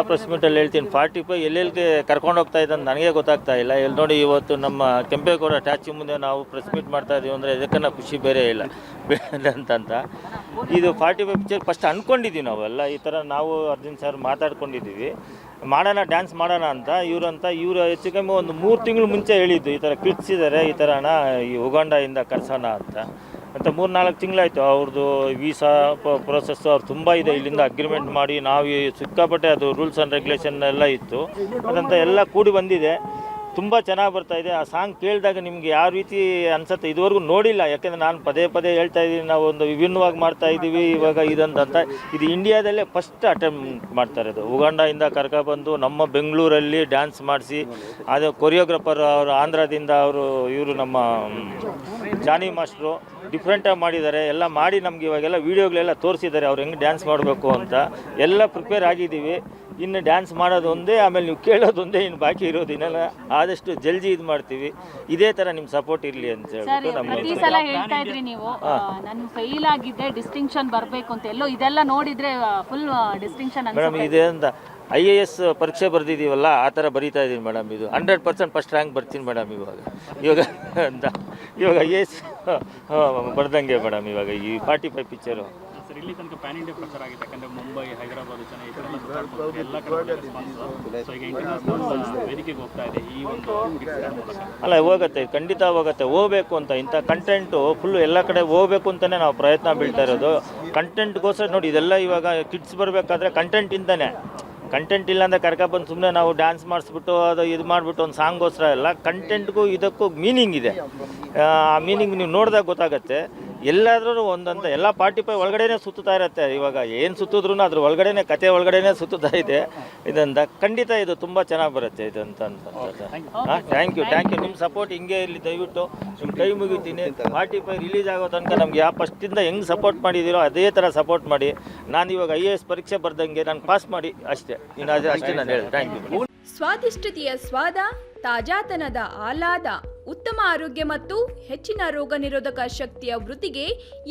Press ಮೀಟಲ್ಲಿ ಹೇಳ್ತೀನಿ 45 ಎಲ್ಲೆಲ್ಲಿಗೆ ಕರ್ಕೊಂಡು ಹೋಗ್ತಾ ಇದ್ದಂತ ನನಗೆ ಗೊತ್ತಾಗ್ತಾ ಇಲ್ಲ. ಎಲ್ಲಿ ನೋಡಿ ಇವತ್ತು ನಮ್ಮ ಕೆಂಪೇಗೌಡ ಸ್ಟ್ಯಾಚ್ಯೂ ಮುಂದೆ ನಾವು ಪ್ರೆಸ್ ಮೀಟ್ ಮಾಡ್ತಾ ಇದೀವಿ ಅಂದರೆ ಇದಕ್ಕನ್ನ ಖುಷಿ ಬೇರೆ ಇಲ್ಲ ಅಂತಂತ. ಇದು 45 ಪಿಕ್ಚರ್ ಫಸ್ಟ್ ಅಂದ್ಕೊಂಡಿದ್ದೀವಿ ನಾವೆಲ್ಲ ಈ ಥರ ನಾವು ಅರ್ಜುನ್ ಸರ್ ಮಾತಾಡ್ಕೊಂಡಿದ್ದೀವಿ, ಮಾಡೋಣ ಡ್ಯಾನ್ಸ್ ಮಾಡೋಣ ಅಂತ. ಇವರು ಹೆಚ್ಚು ಕಮ್ಮಿ ಒಂದು 3 ತಿಂಗಳು ಮುಂಚೆ ಹೇಳಿದ್ದು ಈ ಥರ ಕಿಡ್ಸಿದ್ದಾರೆ, ಈ ಥರ ಅಣ್ಣ ಈ ಉಗಾಂಡದಿಂದ ಕರ್ಸೋಣ ಅಂತ 3-4 ತಿಂಗಳಾಯಿತು. ಅವ್ರದ್ದು ವೀಸಾ ಪ್ರೊಸೆಸ್ಸು ಅವ್ರು ತುಂಬ ಇದೆ. ಇಲ್ಲಿಂದ ಅಗ್ರಿಮೆಂಟ್ ಮಾಡಿ ನಾವು ಸಿಕ್ಕಾಪಟ್ಟೆ ಅದು ರೂಲ್ಸ್ ಆ್ಯಂಡ್ ರೆಗ್ಯುಲೇಷನ್ ಎಲ್ಲ ಇತ್ತು, ಅದಂತ ಎಲ್ಲ ಕೂಡಿ ಬಂದಿದೆ. ತುಂಬ ಚೆನ್ನಾಗಿ ಬರ್ತಾಯಿದೆ. ಆ ಸಾಂಗ್ ಕೇಳಿದಾಗ ನಿಮಗೆ ಯಾವ ರೀತಿ ಅನಿಸುತ್ತೆ ಇದುವರೆಗೂ ನೋಡಿಲ್ಲ, ಯಾಕೆಂದರೆ ನಾನು ಪದೇ ಹೇಳ್ತಾ ಇದ್ದೀನಿ, ನಾವು ಒಂದು ವಿಭಿನ್ನವಾಗಿ ಮಾಡ್ತಾ ಇದ್ದೀವಿ ಇವಾಗ ಇದಂತ. ಇದು ಇಂಡಿಯಾದಲ್ಲೇ ಫಸ್ಟ್ ಅಟೆಂಪ್ಟ್ ಮಾಡ್ತಾ ಇರೋದು. ಉಗಾಂಡದಿಂದ ಕರ್ಕೊಬಂದು ನಮ್ಮ ಬೆಂಗಳೂರಲ್ಲಿ ಡ್ಯಾನ್ಸ್ ಮಾಡಿಸಿ, ಅದು ಕೊರಿಯೋಗ್ರಾಫರ್ ಅವರು ಆಂಧ್ರದಿಂದ ಇವರು ನಮ್ಮ ಜಾನಿ ಮಾಸ್ಟ್ರು ಡಿಫ್ರೆಂಟಾಗಿ ಮಾಡಿದ್ದಾರೆ. ಎಲ್ಲ ಮಾಡಿ ನಮ್ಗೆ ಇವಾಗೆಲ್ಲ ವೀಡಿಯೋಗಳೆಲ್ಲ ತೋರಿಸಿದ್ದಾರೆ ಅವ್ರು ಹೆಂಗೆ ಡ್ಯಾನ್ಸ್ ಮಾಡಬೇಕು ಅಂತ. ಎಲ್ಲ ಪ್ರಿಪೇರ್ ಆಗಿದ್ದೀವಿ. ಇನ್ನು ಡ್ಯಾನ್ಸ್ ಮಾಡೋದು ಒಂದೇ, ಆಮೇಲೆ ನೀವು ಕೇಳೋದು ಒಂದೇ, ಇನ್ನು ಬಾಕಿ ಇರೋದು ಇನ್ನೆಲ್ಲ ಆದಷ್ಟು ಜಲ್ದಿ ಇದು ಮಾಡ್ತೀವಿ. ಇದೇ ಥರ ನಿಮ್ಮ ಸಪೋರ್ಟ್ ಇರಲಿ ಅಂತ ಹೇಳ್ಬಿಟ್ಟು ಪ್ರತಿ ಸಲ ಹೇಳ್ತಾ ಇದ್ರಿ ನೀವು, ನಾನು ಫೇಲ್ ಆಗಿದ್ದೆ ಡಿಸ್ಟಿಂಕ್ಷನ್ ಬರಬೇಕು ಅಂತ. ಎಲ್ಲೋ ಇದೆಲ್ಲ ನೋಡಿದ್ರೆ ಫುಲ್ ಡಿಸ್ಟಿಂಕ್ಷನ್ ಮೇಡಮ್ ಇದೆ ಅಂತ. IAS ಪರೀಕ್ಷೆ ಬರೆದಿದ್ದೀವಲ್ಲ ಆ ಥರ ಬರೀತಾ ಇದ್ದೀನಿ ಮೇಡಮ್. ಇದು 100% ಫಸ್ಟ್ ರ್ಯಾಂಕ್ ಬರ್ತೀನಿ ಮೇಡಮ್ ಇವಾಗ IAS ಬರ್ದಂಗೆ ಮೇಡಮ್. ಇವಾಗ ಈ 45 ಪಿಕ್ಚರು ಸರ್ ಇಲ್ಲಿ ತನಕ ಪ್ಯಾನ್ ಇಂಡಿಯಾ ಪ್ರಚಾರ ಆಗಿದೆ, ಯಾಕಂದರೆ ಮುಂಬೈ, ಹೈದರಾಬಾದ್, ಚೆನ್ನೈ ಎಲ್ಲ ಕಡೆ ರೆಸ್ಪಾನ್ಸ್. ಸೊ ಈಗ ಇಂಟರ್ನ್ಯಾಷನಲ್ ವೇದಿಕೆಗೆ ಹೋಗ್ತಾ ಇದೆ ಈ ಒಂದು ಅಲ್ಲ, ಹೋಗುತ್ತೆ, ಖಂಡಿತ ಹೋಗಬೇಕು ಅಂತ. ಇಂಥ ಕಂಟೆಂಟು ಫುಲ್ಲು ಎಲ್ಲ ಕಡೆ ಹೋಗಬೇಕು ಅಂತಲೇ ನಾವು ಪ್ರಯತ್ನ ಬೀಳ್ತಾ ಇರೋದು. ಕಂಟೆಂಟ್ಗೋಸ್ಕರ ನೋಡಿ, ಇದೆಲ್ಲ ಇವಾಗ ಕಿಡ್ಸ್ ಬರಬೇಕಾದ್ರೆ ಕಂಟೆಂಟಿಂದನೇ. ಕಂಟೆಂಟ್ ಇಲ್ಲಾಂದರೆ ಕರ್ಕೊಬಂದು ಸುಮ್ಮನೆ ನಾವು ಡ್ಯಾನ್ಸ್ ಮಾಡಿಸ್ಬಿಟ್ಟು ಅದು ಇದು ಮಾಡಿಬಿಟ್ಟು ಒಂದು ಸಾಂಗ್ಗೋಸ್ಕರ ಎಲ್ಲ, ಕಂಟೆಂಟ್ಗೂ ಇದಕ್ಕೂ ಮೀನಿಂಗ್ ಇದೆ. ಆ ಮೀನಿಂಗ್ ನೀವು ನೋಡಿದಾಗ ಗೊತ್ತಾಗುತ್ತೆ. ಎಲ್ಲಾದ್ರೂ ಒಂದಂತ ಎಲ್ಲ 45 ಒಳಗಡೆನೇ ಸುತ್ತಾ ಇರುತ್ತೆ. ಇವಾಗ ಏನು ಸುತ್ತಿದ್ರು ಅದ್ರ ಒಳಗಡೆನೇ, ಕತೆ ಒಳಗಡೆನೇ ಸುತ್ತಾ ಇದೆ ಇದಂತ. ಖಂಡಿತ ಇದು ತುಂಬ ಚೆನ್ನಾಗಿ ಬರುತ್ತೆ ಇದಂತ. Thank you. ನಿಮ್ಮ ಸಪೋರ್ಟ್ ಹಿಂಗೆ ಇರಲಿ ದಯವಿಟ್ಟು. ನಿಮ್ಮ ಕೈ ಮುಗಿತೀನಿ. 45 ರಿಲೀಸ್ ಆಗೋ ತನಕ ನಮ್ಗೆ ಫಸ್ಟಿಂದ ಹೆಂಗೆ ಸಪೋರ್ಟ್ ಮಾಡಿದ್ದೀರೋ ಅದೇ ಥರ ಸಪೋರ್ಟ್ ಮಾಡಿ. ನಾನು ಇವಾಗ IAS ಪರೀಕ್ಷೆ ಬರ್ದಂಗೆ ನಾನು ಪಾಸ್ ಮಾಡಿ ಅಷ್ಟೇ. ಇನ್ನು ಅಷ್ಟೇ ನಾನು ಹೇಳಿ. Thank you. ಸ್ವಾದಿಷ್ಟತೆಯ ಸ್ವಾದ, ತಾಜಾತನದ ಆಹ್ಲಾದ, ಉತ್ತಮ ಆರೋಗ್ಯ ಮತ್ತು ಹೆಚ್ಚಿನ ರೋಗ ನಿರೋಧಕ ಶಕ್ತಿಯ ವೃದ್ಧಿಗೆ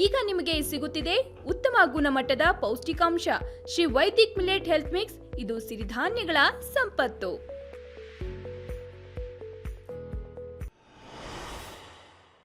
ಈಗ ನಿಮಗೆ ಸಿಗುತ್ತಿದೆ ಉತ್ತಮ ಗುಣಮಟ್ಟದ ಪೌಷ್ಟಿಕಾಂಶ. Shri Vaidik millet health mix. ಇದು ಸಿರಿಧಾನ್ಯಗಳ ಸಂಪತ್ತು.